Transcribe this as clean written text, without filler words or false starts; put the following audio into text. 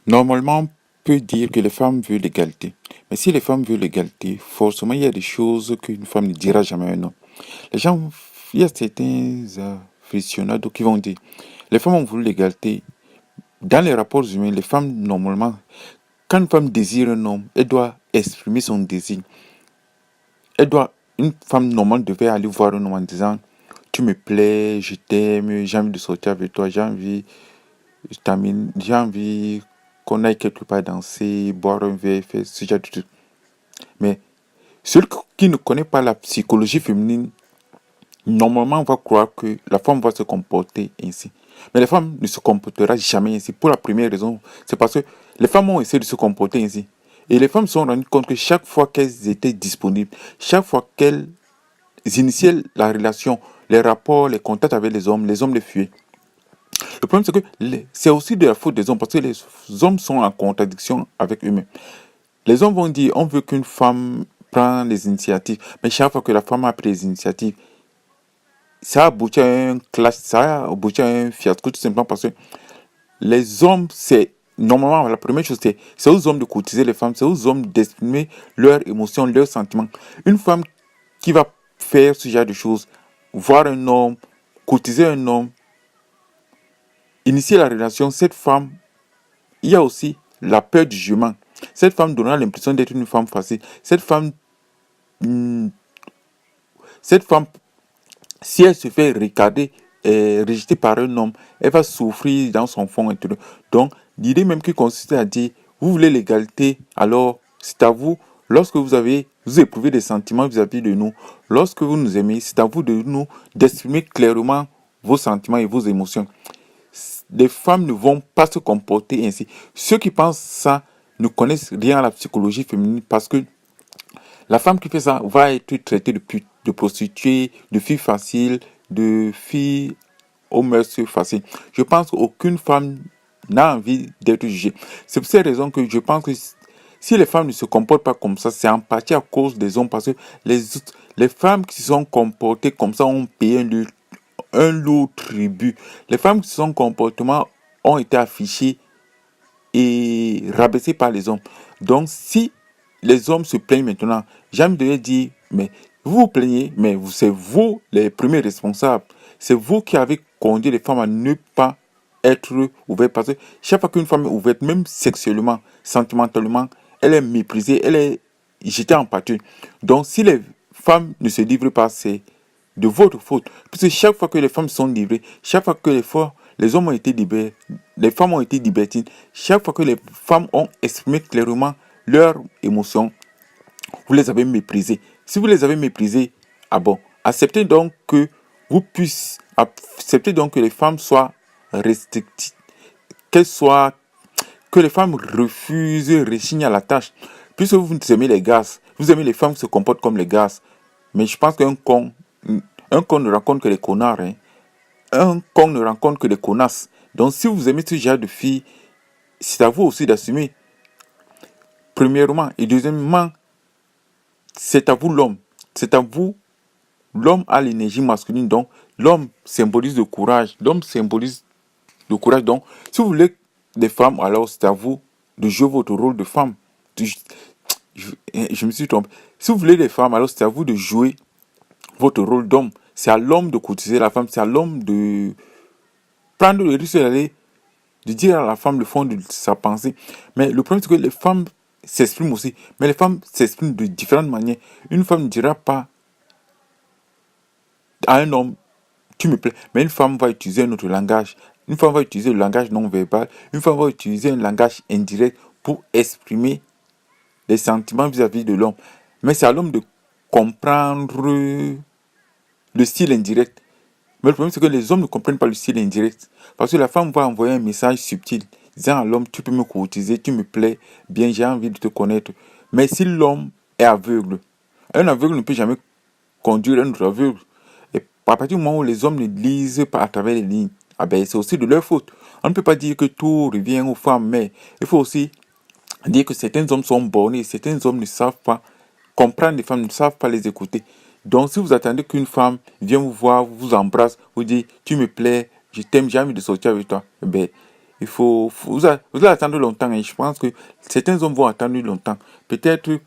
Normalement, on peut dire que les femmes veulent l'égalité. Mais si les femmes veulent l'égalité, forcément, il y a des choses qu'une femme ne dira jamais à un homme. Les gens, il y a certains aficionados qui vont dire, les femmes ont voulu l'égalité. Dans les rapports humains, les femmes, normalement, quand une femme désire un homme, elle doit exprimer son désir. Une femme normale devait aller voir un homme en disant, tu me plais, je t'aime, j'ai envie de sortir avec toi, j'ai envie qu'on aille quelque part danser, boire un verre, faire ce genre de trucs. Mais celui qui ne connaît pas la psychologie féminine, normalement, on va croire que la femme va se comporter ainsi. Mais la femme ne se comportera jamais ainsi. Pour la première raison, c'est parce que les femmes ont essayé de se comporter ainsi. Et les femmes se sont rendues compte que chaque fois qu'elles étaient disponibles, chaque fois qu'elles initiaient la relation, les rapports, les contacts avec les hommes les fuyaient. Le problème, c'est que c'est aussi de la faute des hommes parce que les hommes sont en contradiction avec eux-mêmes. Les hommes vont dire on veut qu'une femme prenne les initiatives, mais chaque fois que la femme a pris les initiatives, ça aboutit à un clash, ça aboutit à un fiasco tout simplement parce que les hommes, c'est normalement la première chose, c'est aux hommes de courtiser les femmes, c'est aux hommes d'exprimer leurs émotions, leurs sentiments. Une femme qui va faire ce genre de choses, voir un homme, courtiser un homme, initier la relation, cette femme, il y a aussi la peur du jugement. Cette femme donnera l'impression d'être une femme facile. Hmm, cette femme, si elle se fait regarder et rejetée par un homme, elle va souffrir dans son fond intérieur. Donc, l'idée même qui consiste à dire, vous voulez l'égalité, alors c'est à vous, lorsque vous éprouvez des sentiments vis-à-vis de nous, lorsque vous nous aimez, c'est à vous de nous d'exprimer clairement vos sentiments et vos émotions. Les femmes ne vont pas se comporter ainsi. Ceux qui pensent ça ne connaissent rien à la psychologie féminine parce que la femme qui fait ça va être traitée de pute, de prostituée, de fille facile, de fille aux mœurs faciles. Je pense qu'aucune femme n'a envie d'être jugée. C'est pour cette raison que je pense que si les femmes ne se comportent pas comme ça, c'est en partie à cause des hommes parce que les femmes qui se sont comportées comme ça ont payé un lourd tribut. Les femmes qui se sont comportement ont été affichées et rabaissées par les hommes. Donc, si les hommes se plaignent maintenant, j'ai envie de leur dire, mais vous vous plaignez, mais c'est vous les premiers responsables. C'est vous qui avez conduit les femmes à ne pas être ouvertes. Parce que chaque fois qu'une femme est ouverte, même sexuellement, sentimentalement, elle est méprisée, elle est jetée en pâture. Donc, si les femmes ne se livrent pas, c'est de votre faute. Parce que chaque fois que les femmes sont livrées, chaque fois que les hommes ont été libérés, les femmes ont été libertines, chaque fois que les femmes ont exprimé clairement leurs émotions, vous les avez méprisées. Si vous les avez méprisées, ah bon, acceptez donc que acceptez donc que les femmes soient restrictives, que les femmes refusent, rechignent à la tâche. Puisque vous aimez les gaz, vous aimez les femmes qui se comportent comme les gaz. Mais je pense un con ne rencontre que les connards. Hein. Un con ne rencontre que les connasses. Donc si vous aimez ce genre de filles, c'est à vous aussi d'assumer. Premièrement. Et deuxièmement, c'est à vous l'homme. C'est à vous. L'homme a l'énergie masculine. Donc l'homme symbolise le courage. L'homme symbolise le courage. Donc si vous voulez des femmes, alors c'est à vous de jouer votre rôle de femme. Je me suis trompé. Si vous voulez des femmes, alors c'est à vous de jouer votre rôle d'homme. C'est à l'homme de courtiser la femme. C'est à l'homme de prendre le risque d'aller de dire à la femme le fond de sa pensée. Mais le problème, c'est que les femmes s'expriment aussi. Mais les femmes s'expriment de différentes manières. Une femme ne dira pas à un homme, tu me plais. Mais une femme va utiliser un autre langage. Une femme va utiliser le langage non verbal. Une femme va utiliser un langage indirect pour exprimer les sentiments vis-à-vis de l'homme. Mais c'est à l'homme de comprendre le style indirect. Mais le problème, c'est que les hommes ne comprennent pas le style indirect. Parce que la femme va envoyer un message subtil, disant à l'homme, tu peux me courtiser, tu me plais, bien, j'ai envie de te connaître. Mais si l'homme est aveugle, un aveugle ne peut jamais conduire un autre aveugle. Et à partir du moment où les hommes ne lisent pas à travers les lignes, ah ben, c'est aussi de leur faute. On ne peut pas dire que tout revient aux femmes, mais il faut aussi dire que certains hommes sont bornés, certains hommes ne savent pas comprendre les femmes, ne savent pas les écouter. Donc, si vous attendez qu'une femme vienne vous voir, vous embrasse, vous dit, tu me plais, je t'aime, j'ai envie de sortir avec toi, eh ben, vous allez attendre longtemps et je pense que certains hommes vont attendre longtemps. Peut-être